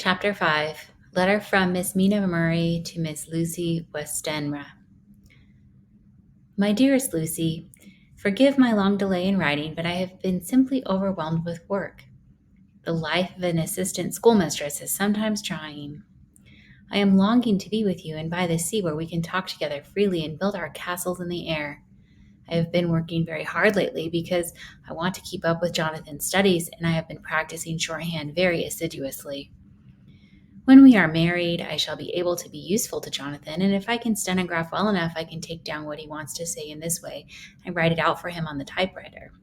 Chapter 5 Letter from Miss Mina Murray to Miss Lucy Westenra. My dearest Lucy, forgive my long delay in writing, but I have been simply overwhelmed with work. The life of an assistant schoolmistress is sometimes trying. I am longing to be with you and by the sea where we can talk together freely and build our castles in the air. I have been working very hard lately because I want to keep up with Jonathan's studies, and I have been practicing shorthand very assiduously. When we are married, I shall be able to be useful to Jonathan, and if I can stenograph well enough, I can take down what he wants to say in this way and write it out for him on the typewriter,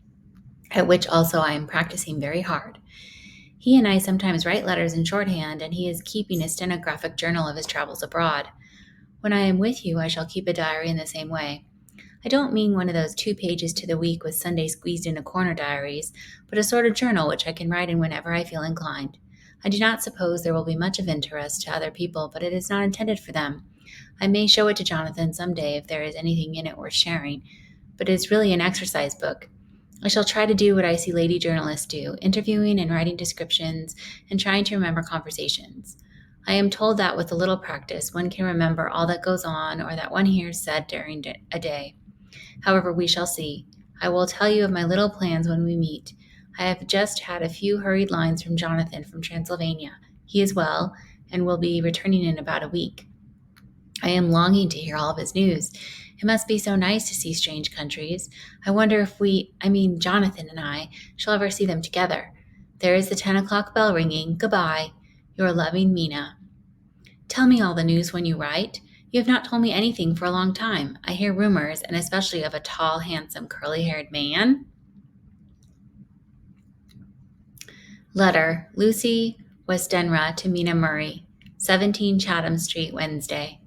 at which also I am practicing very hard. He and I sometimes write letters in shorthand, and he is keeping a stenographic journal of his travels abroad. When I am with you, I shall keep a diary in the same way. I don't mean one of those 2 pages to the week with Sunday squeezed into corner diaries, but a sort of journal which I can write in whenever I feel inclined. I do not suppose there will be much of interest to other people, but it is not intended for them. I may show it to Jonathan some day if there is anything in it worth sharing, but it is really an exercise book. I shall try to do what I see lady journalists do, interviewing and writing descriptions and trying to remember conversations. I am told that with a little practice, one can remember all that goes on or that one hears said during a day. However, we shall see. I will tell you of my little plans when we meet. I have just had a few hurried lines from Jonathan from Transylvania. He is well and will be returning in about a week. I am longing to hear all of his news. It must be so nice to see strange countries. I wonder if Jonathan and I, shall ever see them together. There is the 10 o'clock bell ringing. Goodbye. Your loving Mina. Tell me all the news when you write. You have not told me anything for a long time. I hear rumors, and especially of a tall, handsome, curly-haired man. Letter, Lucy Westenra to Mina Murray, 17 Chatham Street, Wednesday.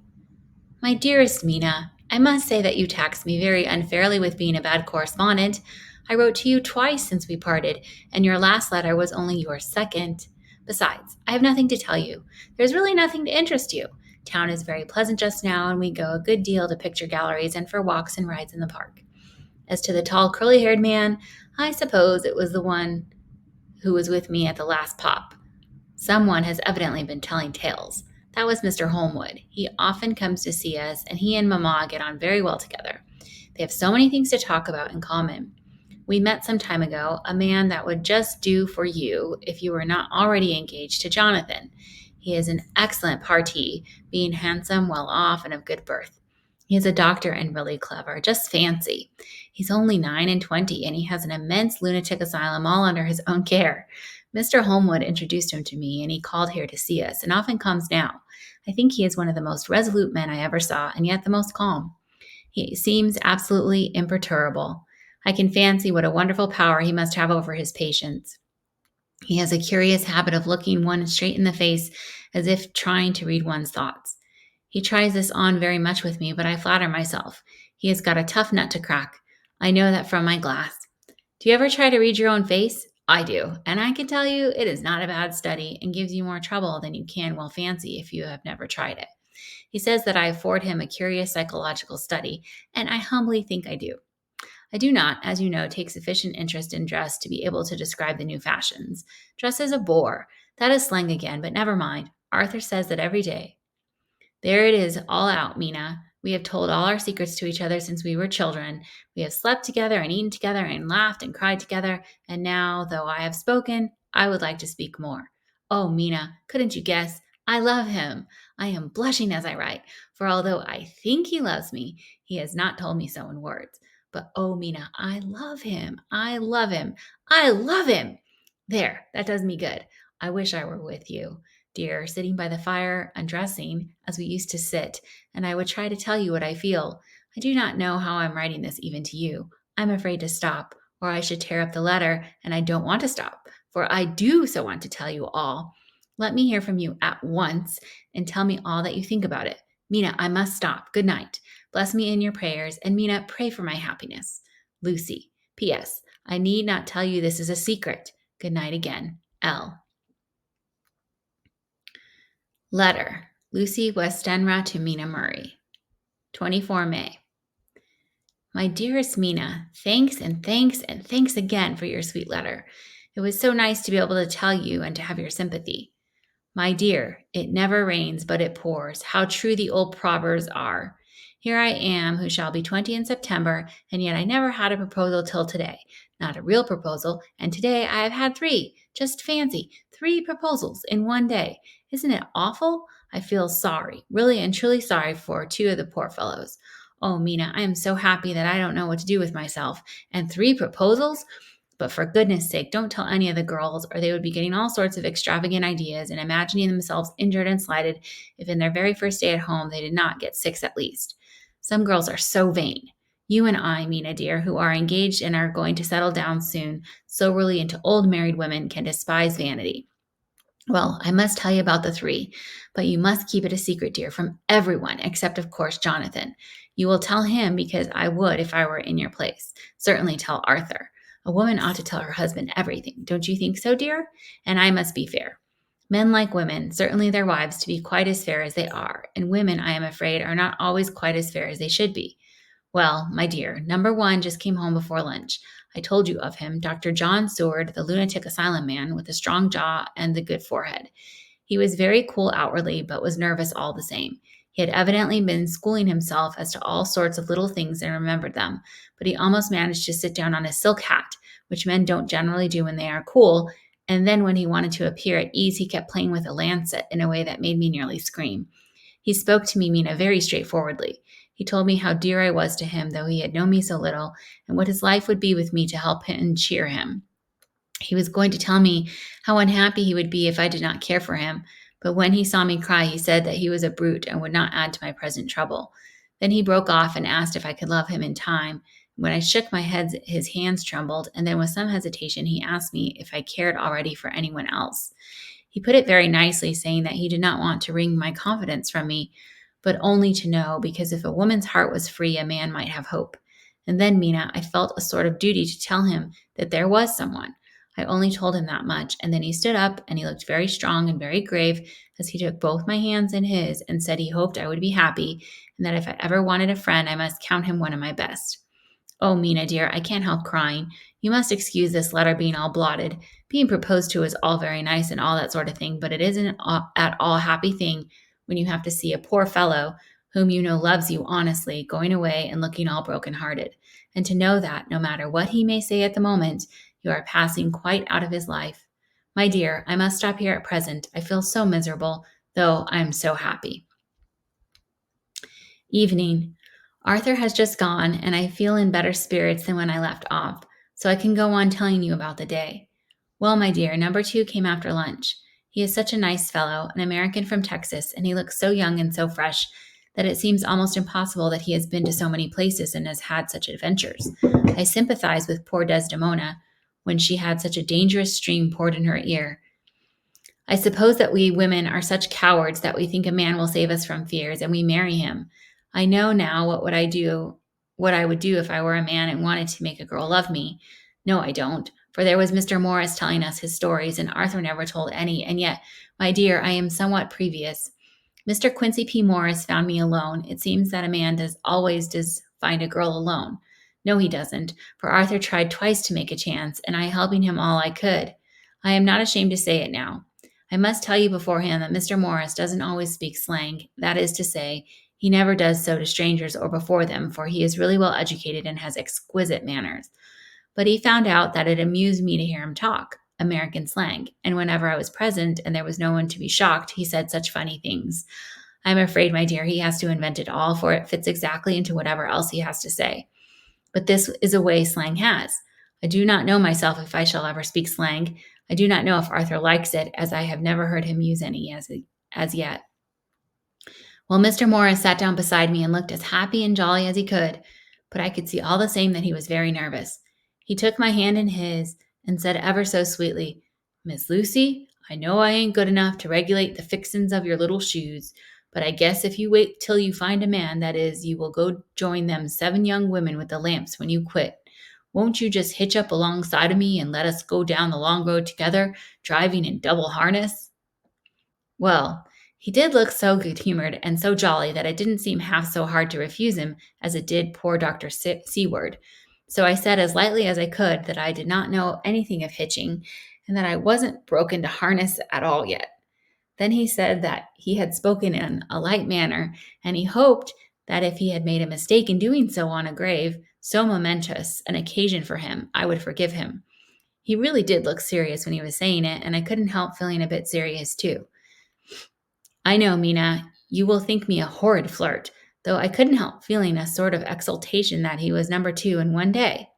My dearest Mina, I must say that you taxed me very unfairly with being a bad correspondent. I wrote to you twice since we parted, and your last letter was only your second. Besides, I have nothing to tell you. There's really nothing to interest you. Town is very pleasant just now, and we go a good deal to picture galleries and for walks and rides in the park. As to the tall, curly-haired man, I suppose it was the one who was with me at the last pop. Someone has evidently been telling tales. That was Mr. Holmwood. He often comes to see us, and he and Mamma get on very well together. They have so many things to talk about in common. We met some time ago, a man that would just do for you if you were not already engaged to Jonathan. He is an excellent parti, being handsome, well off, and of good birth. He is a doctor and really clever. Just fancy. He's only 9 and 20, and he has an immense lunatic asylum all under his own care. Mr. Holmwood introduced him to me, and he called here to see us, and often comes now. I think he is one of the most resolute men I ever saw, and yet the most calm. He seems absolutely imperturbable. I can fancy what a wonderful power he must have over his patients. He has a curious habit of looking one straight in the face as if trying to read one's thoughts. He tries this on very much with me, but I flatter myself. He has got a tough nut to crack. I know that from my glass. Do you ever try to read your own face? I do, and I can tell you it is not a bad study and gives you more trouble than you can well fancy if you have never tried it. He says that I afford him a curious psychological study, and I humbly think I do. I do not, as you know, take sufficient interest in dress to be able to describe the new fashions. Dress is a bore. That is slang again, but never mind. Arthur says that every day. There it is, all out, Mina. We have told all our secrets to each other since we were children. We have slept together and eaten together and laughed and cried together. And now, though I have spoken, I would like to speak more. Oh, Mina, couldn't you guess? I love him. I am blushing as I write, for although I think he loves me, he has not told me so in words. But oh, Mina, I love him. I love him. I love him. There, that does me good. I wish I were with you, dear, sitting by the fire, undressing, as we used to sit, and I would try to tell you what I feel. I do not know how I'm writing this even to you. I'm afraid to stop, or I should tear up the letter, and I don't want to stop, for I do so want to tell you all. Let me hear from you at once, and tell me all that you think about it. Mina, I must stop. Good night. Bless me in your prayers, and Mina, pray for my happiness. Lucy. P.S. I need not tell you this is a secret. Good night again. L. Letter, Lucy Westenra to Mina Murray, 24 May. My dearest Mina, thanks and thanks and thanks again for your sweet letter. It was so nice to be able to tell you and to have your sympathy. My dear, it never rains, but it pours. How true the old proverbs are. Here I am, who shall be 20 in September, and yet I never had a proposal till today. Not a real proposal, and today I have had three. Just fancy, three proposals in one day. Isn't it awful? I feel sorry, really and truly sorry for two of the poor fellows. Oh, Mina, I am so happy that I don't know what to do with myself. And three proposals? But for goodness sake, don't tell any of the girls, or they would be getting all sorts of extravagant ideas and imagining themselves injured and slighted if in their very first day at home they did not get six at least. Some girls are so vain. You and I, Mina dear, who are engaged and are going to settle down soon, soberly into old married women, can despise vanity. Well, I must tell you about the three, but you must keep it a secret, dear, from everyone, except, of course, Jonathan. You will tell him because I would if I were in your place. Certainly tell Arthur. A woman ought to tell her husband everything. Don't you think so, dear? And I must be fair. Men like women, certainly their wives, to be quite as fair as they are, and women, I am afraid, are not always quite as fair as they should be. Well, my dear, number one just came home before lunch. I told you of him, Dr. John Seward, the lunatic asylum man with the strong jaw and the good forehead. He was very cool outwardly, but was nervous all the same. He had evidently been schooling himself as to all sorts of little things and remembered them, but he almost managed to sit down on a silk hat, which men don't generally do when they are cool, and then when he wanted to appear at ease, he kept playing with a lancet in a way that made me nearly scream. He spoke to me, Mina, very straightforwardly. He told me how dear I was to him, though he had known me so little, and what his life would be with me to help him and cheer him. He was going to tell me how unhappy he would be if I did not care for him, but when he saw me cry, he said that he was a brute and would not add to my present trouble. Then he broke off and asked if I could love him in time. When I shook my head, his hands trembled, and then with some hesitation, he asked me if I cared already for anyone else. He put it very nicely, saying that he did not want to wring my confidence from me, but only to know, because if a woman's heart was free, a man might have hope. And then, Mina, I felt a sort of duty to tell him that there was someone. I only told him that much, and then he stood up and he looked very strong and very grave as he took both my hands in his and said he hoped I would be happy, and that if I ever wanted a friend, I must count him one of my best. Oh, Mina dear, I can't help crying. You must excuse this letter being all blotted. Being proposed to is all very nice and all that sort of thing, but it isn't at all a happy thing when you have to see a poor fellow whom you know loves you honestly going away and looking all broken-hearted, and to know that, no matter what he may say at the moment, you are passing quite out of his life. My dear, I must stop here at present. I feel so miserable, though I am so happy. Evening. Arthur has just gone, and I feel in better spirits than when I left off, so I can go on telling you about the day. Well, my dear, number two came after lunch. He is such a nice fellow, an American from Texas, and he looks so young and so fresh that it seems almost impossible that he has been to so many places and has had such adventures. I sympathize with poor Desdemona when she had such a dangerous stream poured in her ear. I suppose that we women are such cowards that we think a man will save us from fears, and we marry him. I know now what I would do if I were a man and wanted to make a girl love me. No, I don't, for there was Mr. Morris telling us his stories, and Arthur never told any, and yet, my dear, I am somewhat previous. Mr. Quincy P. Morris found me alone. It seems that a man does find a girl alone. No, he doesn't, for Arthur tried twice to make a chance, and I helping him all I could. I am not ashamed to say it now. I must tell you beforehand that Mr. Morris doesn't always speak slang. That is to say, he never does so to strangers or before them, for he is really well educated and has exquisite manners. But he found out that it amused me to hear him talk American slang, and whenever I was present and there was no one to be shocked, he said such funny things. I'm afraid, my dear, he has to invent it all, for it fits exactly into whatever else he has to say. But this is a way slang has. I do not know myself if I shall ever speak slang. I do not know if Arthur likes it, as I have never heard him use any as yet. Well, Mr. Morris sat down beside me and looked as happy and jolly as he could, but I could see all the same that he was very nervous. He took my hand in his and said ever so sweetly, Miss Lucy, I know I ain't good enough to regulate the fixins of your little shoes, but I guess if you wait till you find a man, that is, you will go join them 7 young women with the lamps when you quit. Won't you just hitch up alongside of me and let us go down the long road together, driving in double harness? Well, he did look so good-humored and so jolly that it didn't seem half so hard to refuse him as it did poor Dr. Seward. So I said as lightly as I could that I did not know anything of hitching and that I wasn't broken to harness at all yet. Then he said that he had spoken in a light manner, and he hoped that if he had made a mistake in doing so on a grave, so momentous an occasion for him, I would forgive him. He really did look serious when he was saying it, and I couldn't help feeling a bit serious too. I know, Mina, you will think me a horrid flirt, though I couldn't help feeling a sort of exultation that he was number two in one day.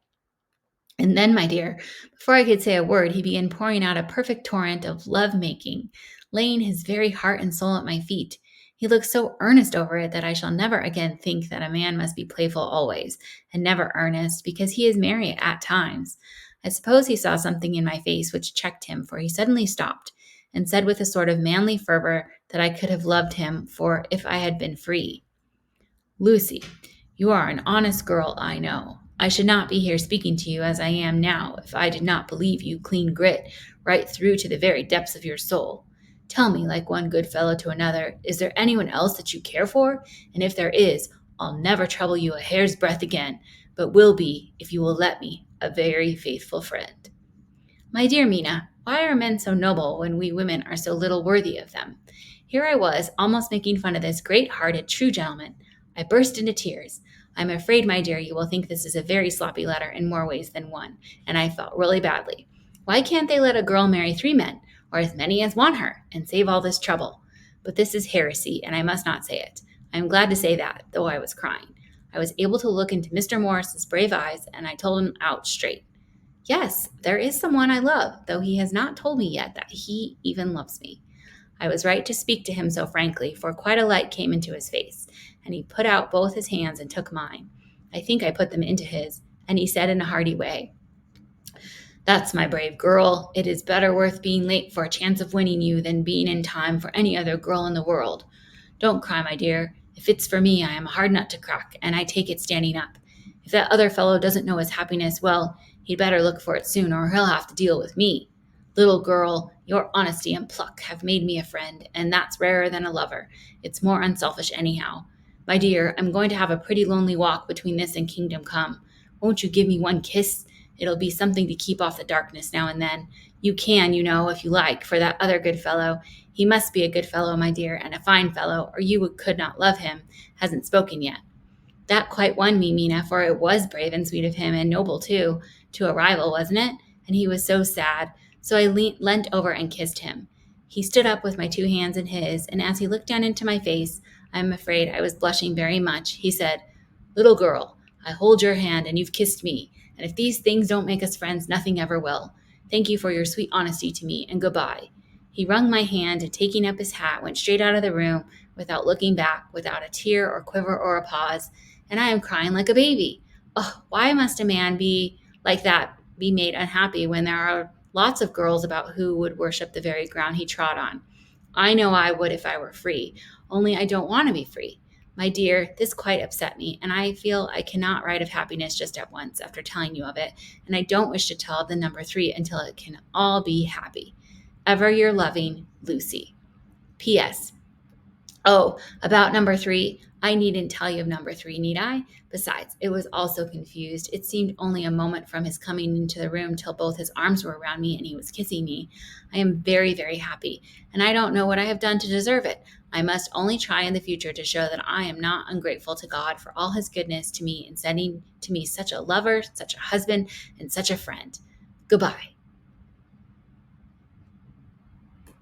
And then, my dear, before I could say a word, he began pouring out a perfect torrent of love making, laying his very heart and soul at my feet. He looked so earnest over it that I shall never again think that a man must be playful always, and never earnest, because he is merry at times. I suppose he saw something in my face which checked him, for he suddenly stopped, and said with a sort of manly fervor that I could have loved him for if I had been free. Lucy, you are an honest girl, I know. I should not be here speaking to you as I am now if I did not believe you clean grit right through to the very depths of your soul. Tell me, like one good fellow to another, is there anyone else that you care for? And if there is, I'll never trouble you a hair's breadth again, but will be, if you will let me, a very faithful friend. My dear Mina, why are men so noble when we women are so little worthy of them? Here I was, almost making fun of this great-hearted, true gentleman. I burst into tears. I'm afraid, my dear, you will think this is a very sloppy letter in more ways than one, and I felt really badly. Why can't they let a girl marry 3 men, or as many as want her, and save all this trouble? But this is heresy, and I must not say it. I am glad to say that, though I was crying. I was able to look into Mr. Morris's brave eyes, and I told him out straight. Yes, there is someone I love, though he has not told me yet that he even loves me. I was right to speak to him so frankly, for quite a light came into his face, and he put out both his hands and took mine. I think I put them into his, and he said in a hearty way, That's my brave girl. It is better worth being late for a chance of winning you than being in time for any other girl in the world. Don't cry, my dear. If it's for me, I am a hard nut to crack, and I take it standing up. If that other fellow doesn't know his happiness, well, he'd better look for it soon, or he'll have to deal with me. Little girl, your honesty and pluck have made me a friend, and that's rarer than a lover. It's more unselfish anyhow. My dear, I'm going to have a pretty lonely walk between this and Kingdom Come. Won't you give me one kiss? It'll be something to keep off the darkness now and then. You can, you know, if you like, for that other good fellow. He must be a good fellow, my dear, and a fine fellow, or you could not love him. Hasn't spoken yet. That quite won me, Mina, for it was brave and sweet of him, and noble too, to a rival, wasn't it? And he was so sad. So I leant over and kissed him. He stood up with my 2 hands in his, and as he looked down into my face, I am afraid I was blushing very much. He said, Little girl, I hold your hand, and you've kissed me, and if these things don't make us friends, nothing ever will. Thank you for your sweet honesty to me, and goodbye. He wrung my hand, and taking up his hat, went straight out of the room without looking back, without a tear or quiver or a pause, and I am crying like a baby. Oh, why must a man be like that, be made unhappy when there are lots of girls about who would worship the very ground he trod on? I know I would if I were free, only I don't want to be free. My dear, this quite upset me, and I feel I cannot write of happiness just at once after telling you of it, and I don't wish to tell of the number 3 until it can all be happy. Ever your loving, Lucy. P.S. Oh, about number 3, I needn't tell you of number 3, need I? Besides, it was all so confused. It seemed only a moment from his coming into the room till both his arms were around me and he was kissing me. I am very, very happy, and I don't know what I have done to deserve it. I must only try in the future to show that I am not ungrateful to God for all his goodness to me in sending to me such a lover, such a husband, and such a friend. Goodbye.